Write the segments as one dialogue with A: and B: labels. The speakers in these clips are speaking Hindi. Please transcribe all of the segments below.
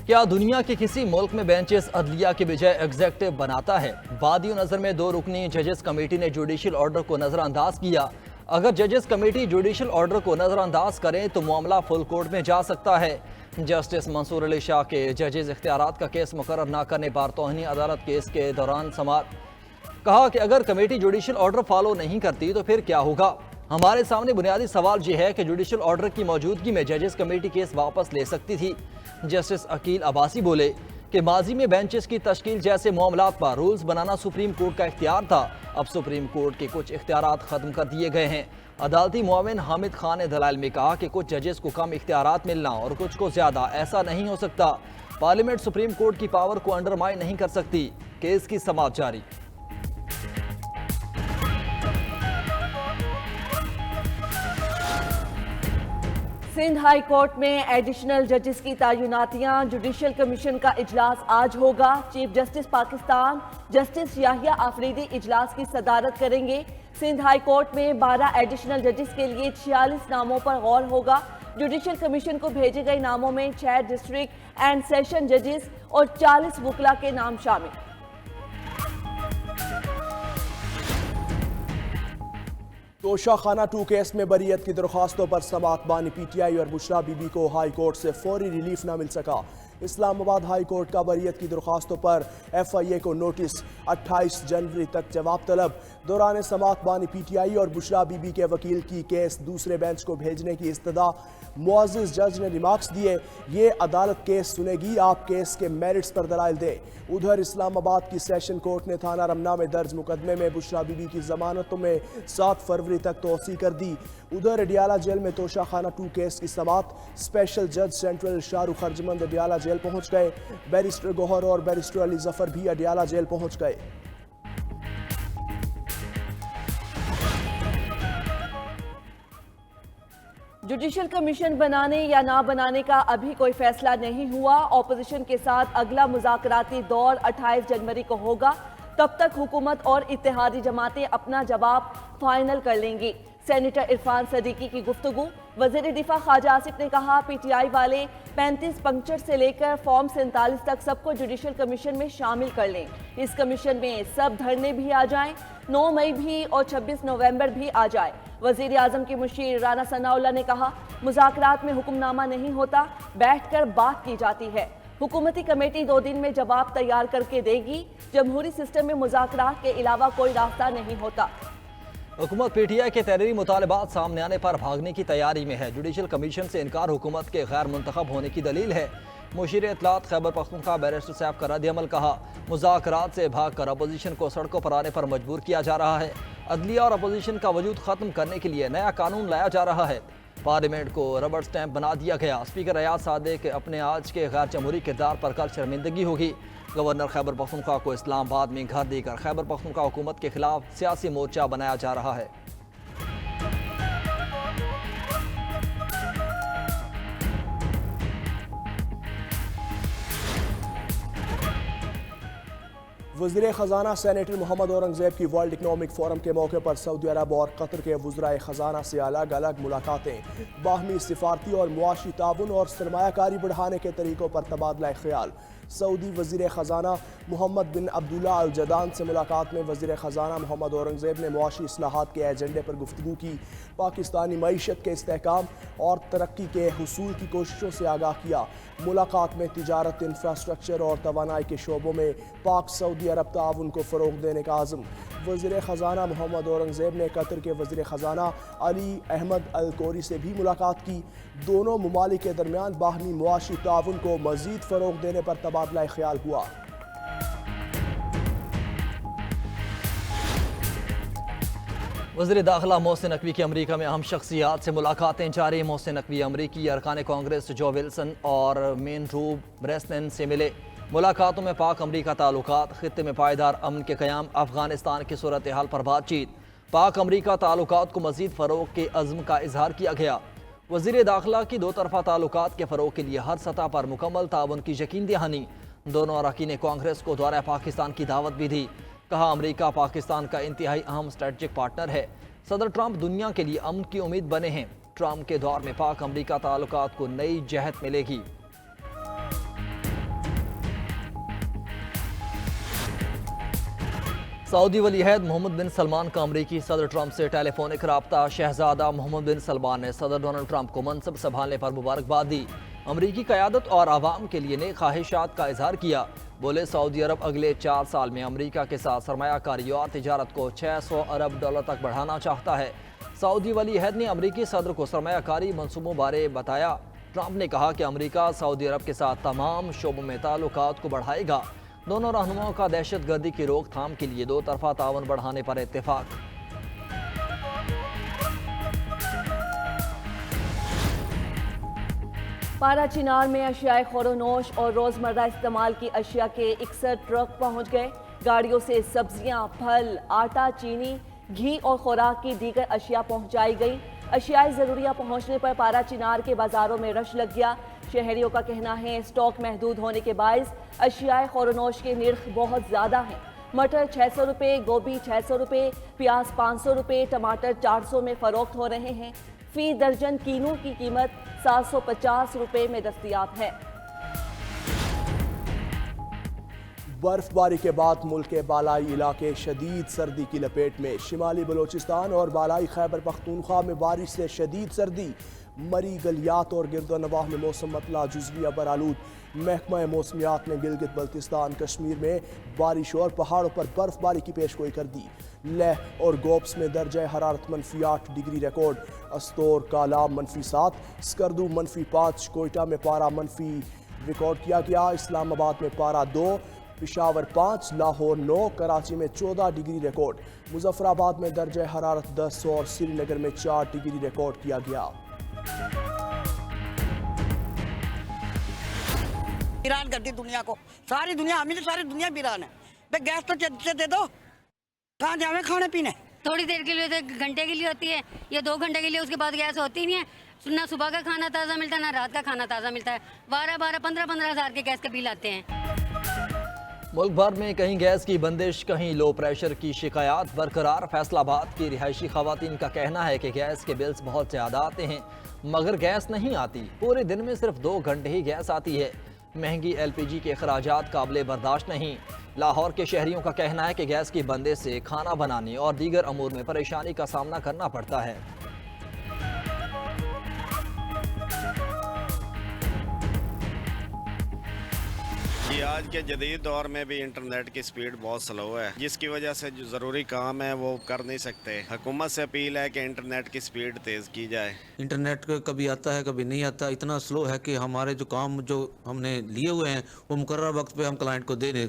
A: क्या दुनिया के किसी मुल्क में बेंचेस अदलिया के बजाय एग्जेक्टिव बनाता है? वादियों नजर में 2 रुकनी जजेस कमेटी ने जुडिशल ऑर्डर को नजरअंदाज किया। अगर जजेस कमेटी जुडिशल ऑर्डर को नजरअंदाज करें तो मामला फुल कोर्ट में जा सकता है। जस्टिस मंसूर अली शाह के जजेस इख्तियारात का केस मुकर्रर न करने पर तौहीन अदालत केस के दौरान समाअत। कहा कि अगर कमेटी जुडिशल ऑर्डर फॉलो नहीं करती तो फिर क्या होगा? हमारे सामने बुनियादी सवाल यह है कि जुडिशल ऑर्डर की मौजूदगी में जजेस कमेटी केस वापस ले सकती थी। जस्टिस अकील अब्बासी बोले कि माजी में बेंचेस की तश्कील जैसे मामलात पर रूल्स बनाना सुप्रीम कोर्ट का इख्तियार था। अब सुप्रीम कोर्ट के कुछ इख्तियारात खत्म कर दिए गए हैं। अदालती मुआविन हामिद खान ने दलाइल में कहा कि कुछ जजेस को कम इख्तियारात मिलना और कुछ को ज्यादा, ऐसा नहीं हो सकता। पार्लियामेंट सुप्रीम कोर्ट की पावर को अंडरमाइन नहीं कर सकती। केस की समाअत जारी।
B: सिंध हाई कोर्ट में एडिशनल जजेस की तैनातियां। जुडिशल कमीशन का इजलास आज होगा। Chief justice Pakistan justice Yahya Afridi इजलास की सदारत करेंगे। सिंध हाई कोर्ट में 12 एडिशनल जजेस के लिए 46 नामों पर गौर होगा। जुडिशल कमीशन को भेजे गए नामों में 6 डिस्ट्रिक्ट एंड सेशन जजेस और 40 वकला के नाम शामिल।
C: तोशा खाना 2 केस में बरीयत की दरख्वास्तों पर समाअत बानी पीटीआई और बुशरा बीबी को हाई कोर्ट से फौरी रिलीफ न मिल सका। इस्लामाबाद हाई कोर्ट का बरीयत की दरख्वास्तों पर FIA को नोटिस, 28 जनवरी तक जवाब तलब। दौरान समाअत बानी पीटीआई और बुशरा बीबी के वकील की केस दूसरे बेंच को भेजने की इस्तदा। मुअज़्ज़िज़ जज ने रिमार्क्स दिए, ये अदालत केस सुनेगी, आप केस के मेरिट्स पर दलाइल दें। उधर इस्लामाबाद की सेशन कोर्ट ने थाना रमना में दर्ज मुकदमे में बुशरा बीबी की जमानतों में 7 फरवरी तक तोसी कर दी। उधर अडियाला जेल में तोशा खाना 2 केस की समाअत। स्पेशल जज सेंट्रल शाहरुख अर्जमंद अडियाला जेल पहुंच गए। बैरिस्टर गौहर और बैरिस्टर अली जफर भी अडियाला जेल पहुंच गए।
B: जुडिशल कमीशन बनाने या ना बनाने का अभी कोई फैसला नहीं हुआ। ऑपोजिशन के साथ अगला मुज़ाकराती दौर 28 जनवरी को होगा। तब तक हुकूमत और इत्तेहादी जमातें अपना जवाब फाइनल कर लेंगी। सेनेटर इरफान सदीकी की गुफ्तगू। वज़ीर दिफा ख्वाजा आसिफ ने कहा, PTI वाले 35 पंक्चर से लेकर फॉर्म 47 तक सबको जुडिशल कमीशन में शामिल कर लें। इस कमीशन में सब धरने भी आ जाएं, 9 मई भी और 26 नवंबर भी आ जाए। वज़ीर आज़म की मुशीर राना सनाउल्लाह ने कहा, मुज़ाकरात में हुक्मनामा नहीं होता, बैठकर बात की जाती है। हुकूमती कमेटी 2 दिन में जवाब तैयार करके देगी। जमहूरी सिस्टम में मुज़ाकरात के अलावा कोई रास्ता नहीं होता।
A: हुकूमत PTI के तहरीरी मुतालबात सामने आने पर भागने की तैयारी में है। जुडिशल कमीशन से इनकार हुकूमत के गैर मुंतखब होने की दलील है। मुशीर इत्तलात खैबर पख्तूनख्वा बैरिस्टर साहब का रद्द-ए-अमल। कहा, मुज़ाकरात से भागकर अपोजिशन को सड़कों पर आने पर मजबूर किया जा रहा है। अदलिया और अपोजिशन का वजूद खत्म करने के लिए नया कानून लाया जा रहा है। पार्लियामेंट को रबड़ स्टैंप बना दिया गया। स्पीकर अयाज सादिक के अपने आज के गैर जमहूरी किरदार पर कल शर्मिंदगी होगी। गवर्नर खैबर पख्तूनख्वा को इस्लामाबाद में घर देकर खैबर पख्तूनख्वा हुकूमत के खिलाफ सियासी मोर्चा बनाया जा रहा है।
C: वज़ीर ख़जाना सेनेटर मोहम्मद औरंगज़ेब की वर्ल्ड इकनॉमिक फोरम के मौके पर सऊदी अरब और कतर के वज़राए ख़जाना से अलग अलग मुलाकातें। बाहमी सिफारती और मुआशी ताउन और सरमायाकारी बढ़ाने के तरीक़ों पर तबादला ख्याल। सऊदी वज़ीर ख़जाना मोहम्मद बिन अब्दुल्ला अल जदान से मुलाकात में वज़ीर ख़जाना मोहम्मद औरंगज़ेब ने मुआशी इस्लाहात के एजेंडे पर गुफ्तगू की। पाकिस्तानी मईशत के इस्तेहकाम और तरक्की के हुसूल की कोशिशों से आगाह किया। मुलाकात में तिजारत, इंफ्रास्ट्रक्चर और तवानाई के शोबों में पाक सऊदी अरब ताउन को फ़रोग़ देने का आज़म। वज़ीर ख़जाना मोहम्मद औरंगज़ेब ने कतर के वज़ीर ख़जाना अली अहमद अल कोरी से भी मुलाकात की। दोनों ममालिक के दरमियान बाहमी मुआशी ताउन को मज़ीद फ़रोग़ देने पर तबादला ख्याल हुआ।
A: वज़ीर दाखिला मोहसिन नकवी की अमरीका में अहम शख्सियात से मुलाकातें जारी। मोहसिन नकवी अमरीकी अरकान कांग्रेस जो विल्सन और मेन रूब ब्रेसनन से मिले। मुलाकातों में पाक अमरीका ताल्लुकात, खित्ते में पायदार अमन के क़याम, अफगानिस्तान की सूरत हाल पर बातचीत, पाक अमरीका ताल्लुकात को मज़ीद फ़रोग़ के अज़्म का इजहार किया गया। वज़ीर दाखिला की 2 तरफ़ा ताल्लुकात के फ़रोग़ के लिए हर सतह पर मुकम्मल ताउन की यकीन दहानी। दोनों अरकान कांग्रेस को दौरा पाकिस्तान की दावत भी दी। कहा, अमरीका पाकिस्तान का इंतहाई अहम स्ट्रेटजिक पार्टनर है। सदर ट्रंप दुनिया के लिए अमन की उम्मीद बने हैं। ट्रंप के दौर में पाक अमरीका ताल्लुकात को नई जहत मिलेगी। सऊदी वलीअहद मोहम्मद बिन सलमान का अमरीकी सदर ट्रंप से टेलीफोनिक रब्ता। शहजादा मोहम्मद बिन सलमान ने सदर डोनाल्ड ट्रंप को मनसब संभालने पर मुबारकबाद दी। अमरीकी क़यादत और आवाम के लिए नेक ख्वाहिशात का इजहार किया। बोले सऊदी अरब अगले 4 साल में अमरीका के साथ सरमायाकारी और तिजारत को $600 अरब तक बढ़ाना चाहता है। सऊदी वलीअहद ने अमरीकी सदर को सरमायाकारी मनसूबों बारे बताया। ट्रंप ने कहा कि अमरीका सऊदी अरब के साथ तमाम शोबों में ताल्लुकात को बढ़ाएगा। दोनों रहनुमाओं का दहशत गर्दी की रोकथाम के लिए 2 तरफा ताउन बढ़ाने पर इत्तेफाक।
B: पारा चिनार में अशियाए खोरोनोश और रोजमर्रा इस्तेमाल की अशिया के 61 ट्रक पहुंच गए। गाड़ियों से सब्जियां, फल, आटा, चीनी, घी और खुराक की दीगर अशिया पहुंचाई गई। अशियाई जरूरिया पहुंचने पर पारा चिनार के बाजारों में रश लग गया। शहरियों का कहना है स्टॉक महदूद होने के बायस अशियाए खोरोनोश के निर्ख बहुत ज्यादा हैं। मटर 600 रुपये, गोभी 600 रुपये, प्याज 500 रुपये, टमाटर 400 में फरोख्त हो रहे हैं। फी दर्जन कीनू की कीमत 750 रुपये में दस्तयाब है।
C: बर्फबारी के बाद मुल्क के बालाई इलाके शदीद सर्दी की लपेट में। शिमाली बलोचिस्तान और बालाई खैबर पख्तूनख्वा में बारिश से शदीद सर्दी। मरी गलियात और गिरदोनवाह में मौसम मतला जुज़विया बरालूद। महकमा मौसमियात ने गिलगित बल्तिस्तान कश्मीर में बारिश और पहाड़ों पर बर्फबारी की पेशगोई कर दी। लेह और गोप्स में दर्जा हरारत -8 डिग्री रिकॉर्ड। अस्तोर, कालाम -7, स्कर्दू -5, कोयटा में पारा मनफी रिकॉर्ड किया गया। इस्लामाबाद में पारा 2, पिशावर 5, लाहौर 9, कराची में 14 डिग्री रिकॉर्ड। मुजफ्फराबाद में दर्जा हरारत 10 और श्रीनगर में 4 डिग्री रिकॉर्ड किया गया।
D: वीरान कर दी दुनिया को, सारी दुनिया, हमें तो सारी दुनिया वीरान है। बे गैस तो से दे दो, कहाँ जावे खाने पीने।
E: थोड़ी देर के लिए, तो घंटे के लिए होती है या 2 घंटे के लिए, उसके बाद गैस होती नहीं है। ना सुबह का खाना ताज़ा मिलता है, ना रात का खाना ताज़ा मिलता है। 12-12, 15-15 हज़ार के गैस के बिल आते हैं।
A: मुल्क भर में कहीं गैस की बंदिश, कहीं लो प्रेशर की शिकायत बरकरार। फैसलाबाद की रिहायशी खवातीन का कहना है कि गैस के बिल्स बहुत ज़्यादा आते हैं मगर गैस नहीं आती। पूरे दिन में सिर्फ 2 घंटे ही गैस आती है। महंगी LPG के अखराजात काबिले बर्दाश्त नहीं। लाहौर के शहरियों का कहना है कि गैस की बंदिश से खाना बनाने और दीगर अमूर में परेशानी का सामना करना पड़ता है।
F: ये आज के जदीद दौर में भी इंटरनेट की स्पीड बहुत स्लो है, जिसकी वजह से जो ज़रूरी काम है वो कर नहीं सकते। हुकूमत से अपील है कि इंटरनेट की स्पीड तेज़ की जाए।
G: इंटरनेट कभी आता है कभी नहीं आता, इतना स्लो है कि हमारे जो काम जो हमने लिए हुए हैं वो मुकर्रर वक्त पे हम क्लाइंट को दे दें।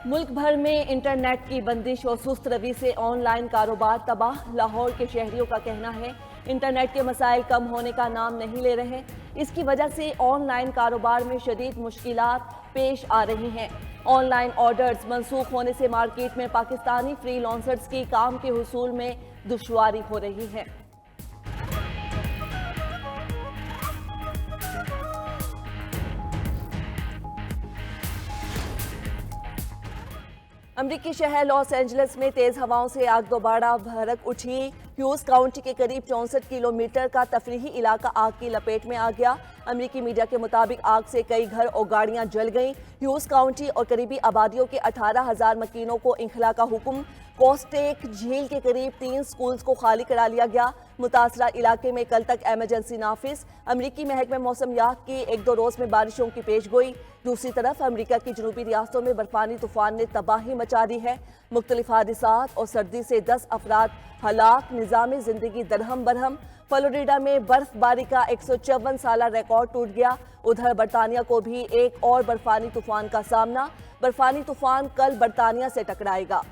B: मुल्क भर में इंटरनेट की बंदिश और सुस्त रवि से ऑनलाइन कारोबार तबाह। लाहौर के शहरियों का कहना है इंटरनेट के मसाइल कम होने का नाम नहीं ले रहे। इसकी वजह से ऑनलाइन कारोबार में शदीद मुश्किलात पेश आ रही हैं। ऑनलाइन ऑर्डर्स मनसूख होने से मार्केट में पाकिस्तानी फ्रीलांसर्स की काम के हुसूल में दुश्वारी हो रही है। अमरीकी शहर लॉस एंजलिस में तेज हवाओं से आग दोबारा भड़क उठी। ह्यूज काउंटी के करीब 64 किलोमीटर का तफरीही इलाका आग की लपेट में आ गया। अमरीकी मीडिया के मुताबिक आग से कई घर और गाड़ियां जल गईं। ह्यूज काउंटी और करीबी आबादियों के 18,000 मकीनों को इंखला का हुक्म। कोस्टेक झील के करीब 3 स्कूल्स को खाली करा लिया गया। मुतासरा इलाके में कल तक एमरजेंसी नाफिज। अमरीकी महकमे मौसमियात की 1-2 रोज में बारिशों की पेशगोई। दूसरी तरफ अमरीका की जनूबी रियासतों में बर्फानी तूफान ने तबाही मचा दी है। मुख्तलिफ हादिसात और सर्दी से 10 अफराद हलाक, निज़ामी जिंदगी दरहम बरहम। फ्लोरिडा में बर्फबारी का 154 साला रिकॉर्ड टूट गया। उधर बरतानिया को भी एक और बर्फानी तूफान का सामना। बर्फानी तूफान कल बरतानिया से टकराएगा।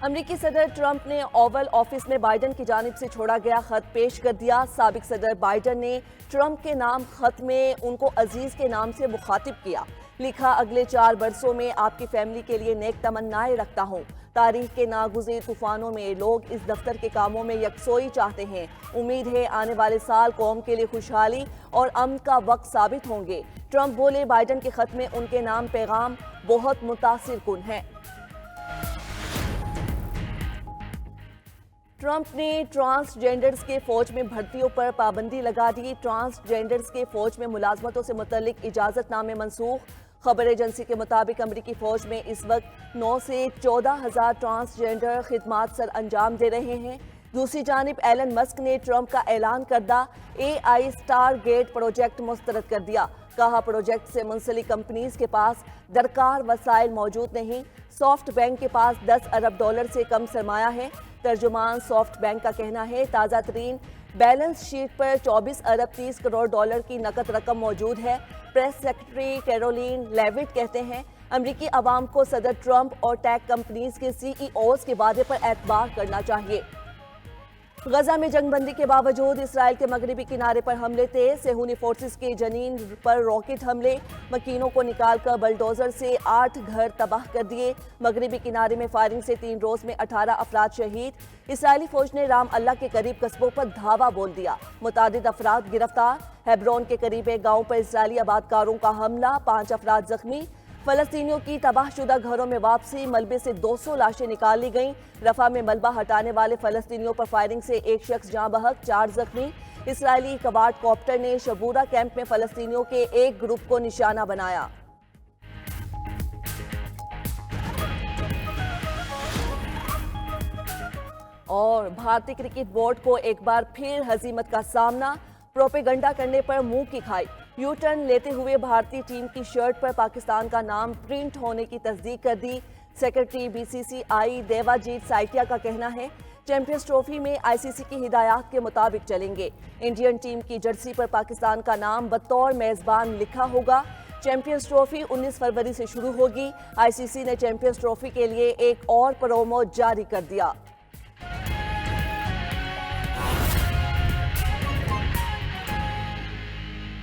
B: अमरीकी सदर ट्रंप ने ओवल ऑफिस में बाइडन की जानिब से छोड़ा गया खत पेश कर दिया। साबिक सदर बाइडन ने ट्रंप के नाम खत में उनको अजीज के नाम से मुखातिब किया। लिखा, अगले 4 बरसों में आपकी फैमिली के लिए नेक तमन्नाएं रखता हूँ। तारीख के नागुज़ीर तूफानों में लोग इस दफ्तर के कामों में यकसोई चाहते हैं। उम्मीद है आने वाले साल कौम के लिए खुशहाली और अमन का वक्त साबित होंगे। ट्रंप बोले, बाइडन के खत में उनके नाम पैगाम बहुत मुतासिर कुन है। ट्रंप ने ट्रांसजेंडर्स के फौज में भर्तियों पर पाबंदी लगा दी। ट्रांसजेंडर्स के फौज में मुलाजमतों से मुतल्लिक इजाजतनामे मनसूख। खबर एजेंसी के मुताबिक अमरीकी फौज में इस वक्त 9 से 14,000 ट्रांसजेंडर खिदमात सर अंजाम दे रहे हैं। दूसरी जानिब एलन मस्क ने ट्रंप का ऐलान करदा AI स्टारगेट प्रोजेक्ट मुस्तरद कर दिया। कहा प्रोजेक्ट से मुंसलिक कंपनीज के पास दरकार वसाइल मौजूद नहीं। सॉफ्ट बैंक के पास $10 अरब से कम सरमाया है। तर्जुमान सॉफ्ट बैंक का कहना है ताज़ा तरीन बैलेंस शीट पर 24 अरब 30 करोड़ डॉलर की नकद रकम मौजूद है। प्रेस सेक्रेटरी कैरोलिन लेविट कहते हैं अमरीकी अवाम को सदर ट्रंप और टैक कंपनीज के CEOs के वादे पर एतबार करना चाहिए। गजा में जंगबंदी के बावजूद इसराइल के मगरबी किनारे पर हमले थे। सेहूनी फोर्सेस के जनीन पर रॉकेट हमले, मकीनों को निकालकर बलडोजर से 8 घर तबाह कर दिए। मगरबी किनारे में फायरिंग से 3 रोज में 18 अफराद शहीद। इसराइली फौज ने राम अल्लाह के करीब कस्बों पर धावा बोल दिया। मुतादिद अफराद गिरफ्तार। हेब्रोन के करीब एक गाँव पर इसराइली आबादकारों का हमला, 5 अफराद जख्मी। फलस्तीनियों की तबाहशुदा घरों में वापसी, मलबे से 200 लाशें निकाल ली गईं। रफा में मलबा हटाने वाले फलस्तीनियों पर फायरिंग से 1 शख्स जाँ बहक, 4 जख्मी। इसराइली कवाड कॉप्टर ने शबूरा कैंप में फलस्तीनियों के एक ग्रुप को निशाना बनाया। और भारतीय क्रिकेट बोर्ड को एक बार फिर हजीमत का सामना, प्रोपेगंडा करने पर मुंह की खाई। यू टर्न लेते हुए भारतीय टीम की शर्ट पर पाकिस्तान का नाम प्रिंट होने की तस्दीक कर दी। सेक्रेटरी BCCI देवाजीत साइकिया का कहना है चैंपियंस ट्रॉफी में ICC की हिदायत के मुताबिक चलेंगे। इंडियन टीम की जर्सी पर पाकिस्तान का नाम बतौर मेजबान लिखा होगा। चैंपियंस ट्रॉफी 19 फरवरी से शुरू होगी। ICC ने चैंपियंस ट्रॉफी के लिए एक और प्रोमो जारी कर दिया।